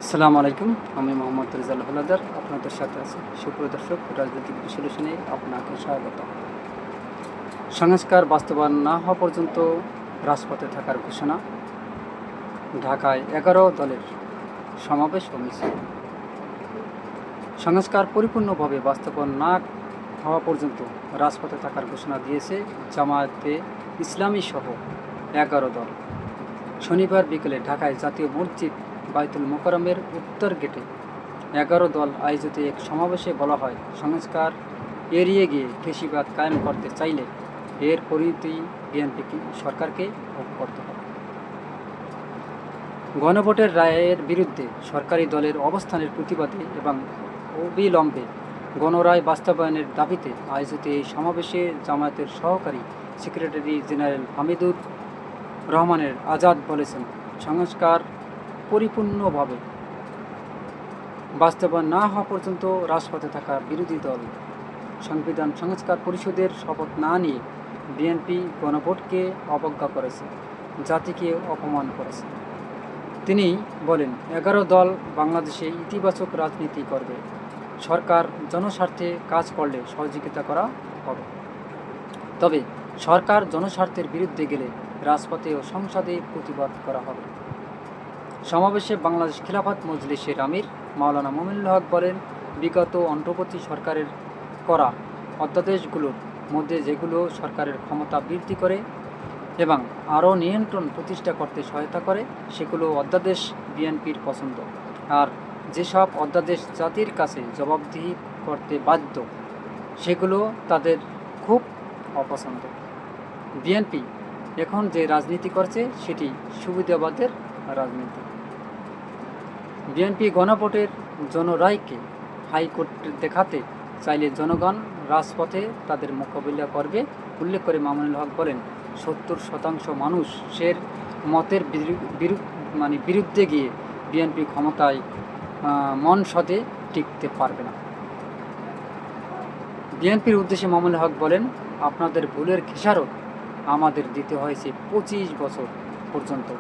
আসসালামু আলাইকুম। আমি মোহাম্মদ রেজাল হলাদার আপনাদের সাথে আছি। সুপ্রিয় দর্শক, রাজনৈতিক বিশ্লেষণে আপনাকে স্বাগত। সংস্কার বাস্তবায়ন না হওয়া পর্যন্ত রাজপথে থাকার ঘোষণা। ঢাকায় 11 দলের সমাবেশ ও মিছিল। সংস্কার পরিপূর্ণভাবে বাস্তবায়ন না হওয়া পর্যন্ত রাজপথে থাকার ঘোষণা দিয়েছে জামায়াতে ইসলামী সহ 11 দল। শনিবার বিকেলে ঢাকায় জাতীয় মসজিদ বায়তুল মোকাররমের উত্তর গেটে 11 দল আয়োজিত এক সমাবেশে বলা হয়, সংস্কার এড়িয়ে গিয়ে ফ্যাসিবাদ কায়েম করতে চাইলে এর পরিণতি বিএনপি সরকারকে ভোগ করতে হবে। গণভোটের রায়ের বিরুদ্ধে সরকারি দলের অবস্থানের প্রতিবাদে এবং অবিলম্বে গণরায় বাস্তবায়নের দাবিতে আয়োজিত এই সমাবেশে জামায়াতের সহকারী সেক্রেটারি জেনারেল হামিদুর রহমানের আজাদ বলেছেন, সংস্কার পরিপূর্ণভাবে বাস্তবায়ন না হওয়া পর্যন্ত রাজপথে থাকা বিরোধী দল সংবিধান সংস্কার পরিষদের শপথ না নিয়ে বিএনপি গণভোটকে অবজ্ঞা করেছে, জাতিকে অপমান করেছে। তিনি বলেন, 11 দল বাংলাদেশে ইতিবাচক রাজনীতি করবে, সরকার জনস্বার্থে কাজ করলে সহযোগিতা করা হবে। তবে সরকার জনস্বার্থের বিরুদ্ধে গেলে রাজপথে ও সংসদে প্রতিবাদ করা হবে। সমাবেশে বাংলাদেশ খিলাফত মজলিসের আমির মাওলানা মোমিনুল হক বলেন, বিগত অন্তর্বর্তী সরকারের করা অধ্যাদেশগুলোর মধ্যে যেগুলো সরকারের ক্ষমতা বৃদ্ধি করে এবং আরও নিয়ন্ত্রণ প্রতিষ্ঠা করতে সহায়তা করে সেগুলো অধ্যাদেশ বিএনপির পছন্দ, আর যেসব অধ্যাদেশ জাতির কাছে জবাবদিহি করতে বাধ্য সেগুলো তাদের খুব অপছন্দ। বিএনপি এখন যে রাজনীতি করছে সেটি সুবিধাবাদের রাজনীতি। বিএনপি গণভোটের জনরায়কে হাইকোর্ট দেখাতে চাইলে জনগণ রাজপথে তাদের মোকাবিলা করবে উল্লেখ করে মামুনুল হক বলেন, 70% মানুষের মতের বিরুদ্ধে গিয়ে বিএনপি ক্ষমতায় মনসদে টিকতে পারবে না। বিএনপির উদ্দেশ্যে মামুনুল হক বলেন, আপনাদের ভুলের খেসারত আমাদের দিতে হয়েছে 25 বছর পর্যন্ত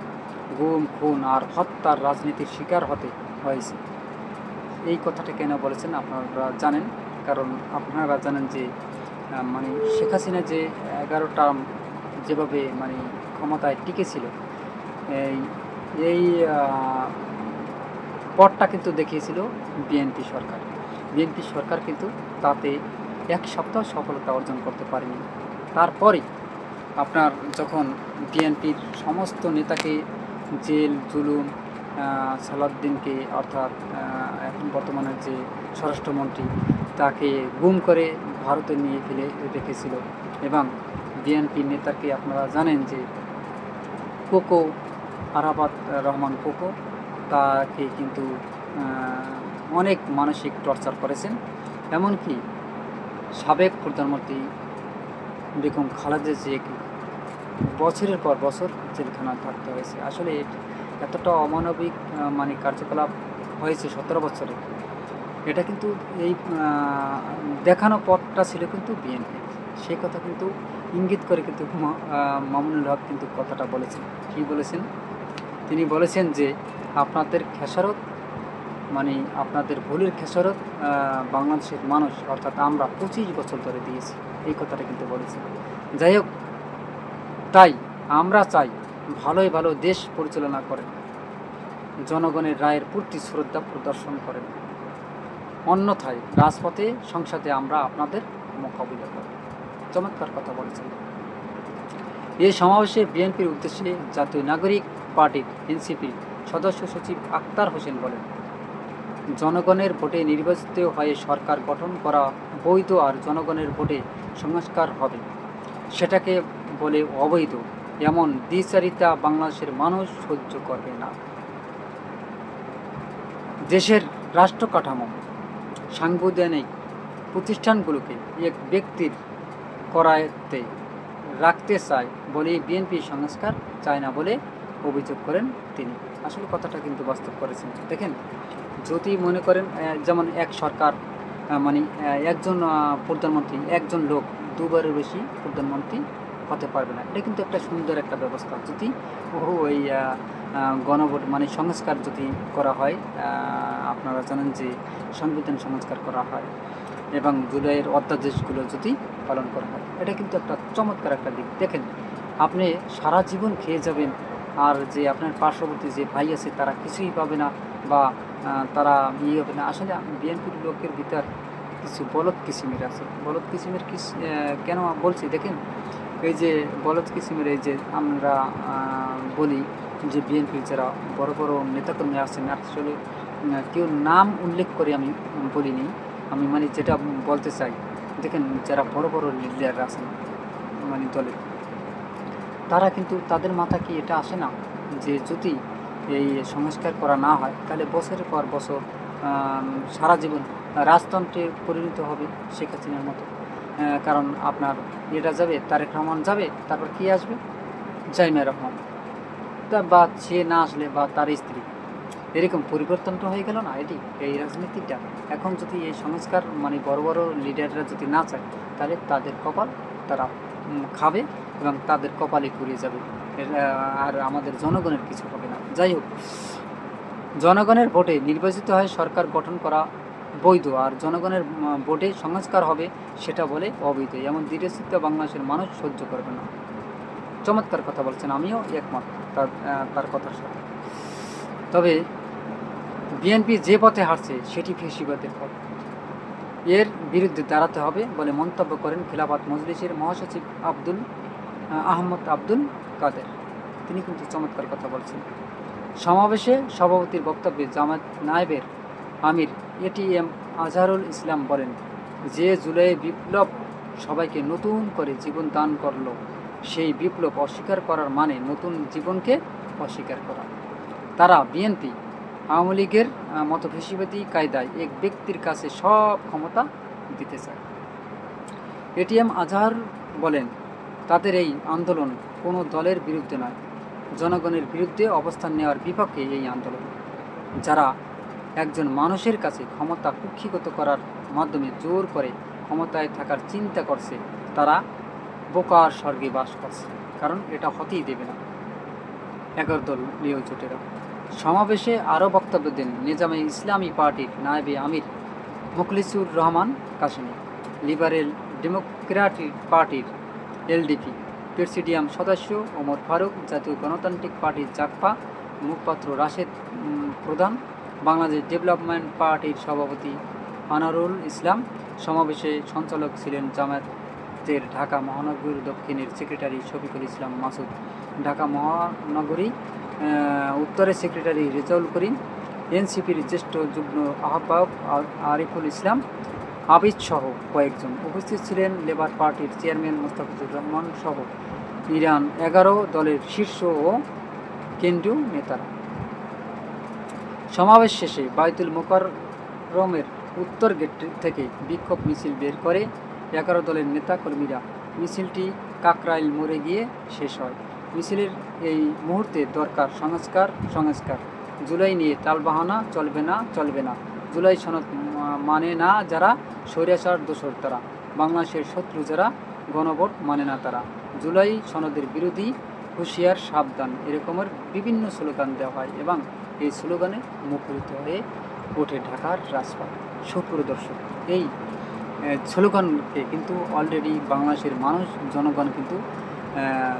গুম, খুন আর হত্যার রাজনীতির শিকার হতে হয়েছে। এই কথাটা কেন বলেছেন আপনারা জানেন, কারণ আপনারা জানেন যে শেখ হাসিনা যে 11 টার্ম যেভাবে ক্ষমতায় টিকেছিল, এই পথটা কিন্তু দেখিয়েছিল বিএনপি সরকার। বিএনপি সরকার কিন্তু তাতে এক সপ্তাহ সফলতা অর্জন করতে পারেনি। তারপরে আপনার যখন বিএনপির সমস্ত নেতাকে জেল জুলুম, সালাউদ্দিনকে অর্থাৎ এখন বর্তমানে যে স্বরাষ্ট্রমন্ত্রী তাকে গুম করে ভারতে নিয়ে ফেলে রেখেছিল, এবং বিএনপি নেতাকে আপনারা জানেন যে কোকো আরাফাত রহমান কোকো, তাকে কিন্তু অনেক মানসিক টর্চার করেছেন। এমনকি সাবেক প্রধানমন্ত্রী বেগম খালেদা জিয়াকে বছরের পর বছর জেলখানা থাকতে হয়েছে। আসলে এতটা অমানবিক কার্যকলাপ হয়েছে 17 বছরে। এটা কিন্তু এই দেখানো পথটা ছিল কিন্তু বিএনপি। সেই কথা কিন্তু ইঙ্গিত করে কিন্তু মামুনুল হক কিন্তু কথাটা বলেছেন। কী বলেছেন? তিনি বলেছেন যে আপনাদের খেসারত আপনাদের ভুলের খেসারত বাংলাদেশের মানুষ অর্থাৎ আমরা 25 বছর ধরে দিয়েছি, এই কথাটা কিন্তু বলেছেন। যাই হোক, তাই আমরা চাই ভালোই ভালো দেশ পরিচালনা করেন, জনগণের রায়ের প্রতি শ্রদ্ধা প্রদর্শন করেন, অন্যথায় রাজপথে সংসদে আমরা আপনাদের মোকাবিলা করব। চমৎকার কথা বলেছেন। এই সমাবেশে বিএনপির উদ্দেশ্যে জাতীয় নাগরিক পার্টির এনসিপির সদস্য সচিব আক্তার হোসেন বলেন, জনগণের ভোটে নির্বাচিত হয়ে সরকার গঠন করা বৈধ, আর জনগণের ভোটে সংস্কার হবে সেটাকে বলে অবৈধ, এমন দ্বিচারিতা বাংলাদেশের মানুষ সহ্য করবে না। দেশের রাষ্ট্র কাঠামো, সাংবিধানিক প্রতিষ্ঠানগুলোকে এক ব্যক্তির করায়ত্তে রাখতে চায় বলেই বিএনপি সংস্কার চায় না বলে অভিযোগ করেন তিনি। আসলে কথাটা কিন্তু বাস্তব করেছেন। দেখেন, যদি মনে করেন যেমন এক সরকার একজন প্রধানমন্ত্রী, একজন লোক দুবারের বেশি প্রধানমন্ত্রী হতে পারবে না। এটা কিন্তু একটা সুন্দর একটা ব্যবস্থা। যদি ওই গণভোট মানে সংস্কার যদি করা হয়, আপনারা জানেন যে সংবিধান সংস্কার করা হয় এবং জুলাইয়ের অধ্যাদেশগুলো যদি পালন করা হয়, এটা কিন্তু একটা চমৎকার একটা দিক। দেখেন, আপনি সারা জীবন খেয়ে যাবেন, আর যে আপনার পার্শ্ববর্তী যে ভাই আছে তারা কিছুই পাবে না, বা তারা ইয়ে হবে না। আসলে বিএনপির লোকের ভিতর কিছু বলদ কিসিমের আছে। বলদ কিসিমের কেন বলছি দেখেন, এই যে বলদ কিসিমের, এই যে আমরা বলি যে বিএনপির যারা বড় বড় নেতাকর্মী আছেন, আসলে কেউ নাম উল্লেখ করে আমি বলিনি, আমি মানে যেটা বলতে চাই, দেখেন যারা বড় বড় লিডার আছেন মানে দলের, তারা কিন্তু তাদের মাথা কি এটা আসে না যে যদি এই সংস্কার করা না হয় তাহলে বছরের পর বছর সারা জীবন রাজতন্ত্রে পরিণত হবে শেখ হাসিনার মতো। কারণ আপনার এটা যাবে, তারেক রহমান যাবে, তারপর কি আসবে, জাইমা রহমান, বা সে না আসলে বা তার স্ত্রী, এরকম পরিবর্তনটা হয়ে গেল না এটি এই রাজনীতিটা। এখন যদি এই সংস্কার মানে বড় বড় লিডাররা যদি না চায়, তাহলে তাদের কপাল তারা খাবে এবং তাদের কপালে ঘুরে যাবে, আর আমাদের জনগণের কিছু হবে না। যাই হোক, জনগণের ভোটে নির্বাচিত হয় সরকার গঠন করা বৈধ, আর জনগণের ভোটে সংস্কার হবে সেটা বলে অবৈধ। এমন দৃঢ়চিত্ত বাংলাদেশের মানুষ সহ্য করবে না। চমৎকার কথা বলছেন, আমিও একমত তার কথার সাথে। তবে বিএনপি যে পথে হাঁটছে সেটি ফ্যাসিবাদের পথ, এর বিরুদ্ধে দাঁড়াতে হবে বলে মন্তব্য করেন খিলাফত মজলিসের মহাসচিব আহমদ আব্দুল কাদের। তিনি কিন্তু চমৎকার কথা বলছেন। সমাবেশে সভাপতির বক্তব্যে জামায়াত নায়েবের আমির এটিএম আজহারুল ইসলাম বলেন, যে জুলাই বিপ্লব সবাইকে নতুন করে জীবন দান করল, সেই বিপ্লব অস্বীকার করার মানে নতুন জীবনকে অস্বীকার করা। তারা বিএনপি আওয়ামী লীগের মতো ফ্যাসিবাদী কায়দায় এক ব্যক্তির কাছে সব ক্ষমতা দিতে চায়। এটিএম আজহার বলেন, তাদের এই আন্দোলন কোনো দলের বিরুদ্ধে নয়, জনগণের বিরুদ্ধে অবস্থান নেওয়ার বিপক্ষে এই আন্দোলন। যারা একজন মানুষের কাছে ক্ষমতা কুক্ষিগত করার মাধ্যমে জোর করে ক্ষমতায় থাকার চিন্তা করছে, তারা বোকার স্বর্গে বাস করছে, কারণ এটা হতেই দেবে না 11 দলীয় জোটেরা। সমাবেশে আরও বক্তব্য দেন নিজামে ইসলামী পার্টির নায়েবে আমির মুখলিসুর রহমান কাশেমি, লিবারেল ডেমোক্রেটিক পার্টির এলডিপি প্রেসিডিয়াম সদস্য ওমর ফারুক, জাতীয় গণতান্ত্রিক পার্টির জাকপা মুখপাত্র রাশেদ প্রধান, বাংলাদেশ ডেভেলপমেন্ট পার্টির সভাপতি আনারুল ইসলাম। সমাবেশে সঞ্চালক ছিলেন জামায়াতের ঢাকা মহানগরী দক্ষিণের সেক্রেটারি শফিকুল ইসলাম মাসুদ, ঢাকা মহানগরী উত্তরের সেক্রেটারি রেজাউল করিম, এনসিপির জ্যেষ্ঠ যুগ্ম আহ্বায়ক আরিফুল ইসলাম আবিদ সহ কয়েকজন। উপস্থিত ছিলেন লেবার পার্টির চেয়ারম্যান মোস্তাফিজুর রহমান সহ ইরান 11 দলের শীর্ষ ও কেন্দ্রীয় নেতারা। সমাবেশ শেষে বায়তুল মোকাররমের উত্তর গেট থেকে বিক্ষোভ মিছিল বের করে 11 দলের নেতা কর্মীরা। মিছিলটি কাকরাইল মোড়ে গিয়ে শেষ হয়। মিছিলের এই মুহূর্তে দরকার সংস্কার। জুলাই নিয়ে টালবাহানা চলবে না। জুলাই সনদ মানে না যারা, স্বৈরাচার দোসর তারা, বাংলাদেশের শত্রু যারা, গণভোট মানে না তারা, জুলাই সনদের বিরোধী, হুঁশিয়ার সাবধান, এরকমের বিভিন্ন স্লোগান দেওয়া হয় এবং এই স্লোগানে মুখরিত হয়ে ওঠে ঢাকার রাজপথ। সুপ্রিয় দর্শক, এই স্লোগানকে কিন্তু অলরেডি বাংলাদেশের জনগণ কিন্তু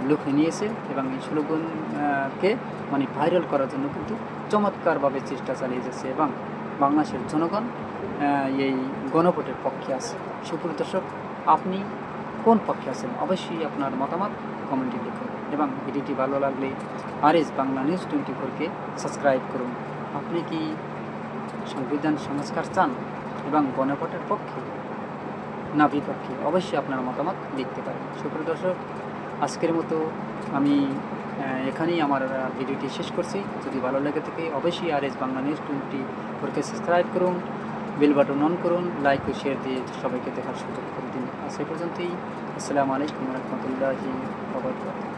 লুফে নিয়েছে এবং এই স্লোগানকে মানে ভাইরাল করার জন্য কিন্তু চমৎকারভাবে চেষ্টা চালিয়ে যাচ্ছে এবং বাংলাদেশের জনগণ এই গণভোটের পক্ষে আছে। সুপ্রিয় দর্শক, আপনি কোন পক্ষে আছেন অবশ্যই আপনার মতামত কমেন্টে লিখুন এবং ভিডিওটি ভালো লাগলে আরএস বাংলা নিউজ 24-কে সাবস্ক্রাইব করুন। আপনি কি সংবিধান সংস্কার চান এবং গণভোটের পক্ষে না বিপক্ষে? অবশ্যই আপনার মতামত লিখতে পারেন। সুপ্রিয় দর্শক, আজকের মতো আমি এখানেই আমার ভিডিওটি শেষ করছি। যদি ভালো লেগে থাকে অবশ্যই আরএস বাংলা নিউজ 24-কে সাবস্ক্রাইব করুন, বেল বাটন অন করুন, লাইক ও শেয়ার দিয়ে সবাইকে দেখার সুযোগ করে দিন। আজ এই পর্যন্তই। আসসালামু আলাইকুম ওয়া রাহমাতুল্লাহি ওয়া বারাকাতুহু।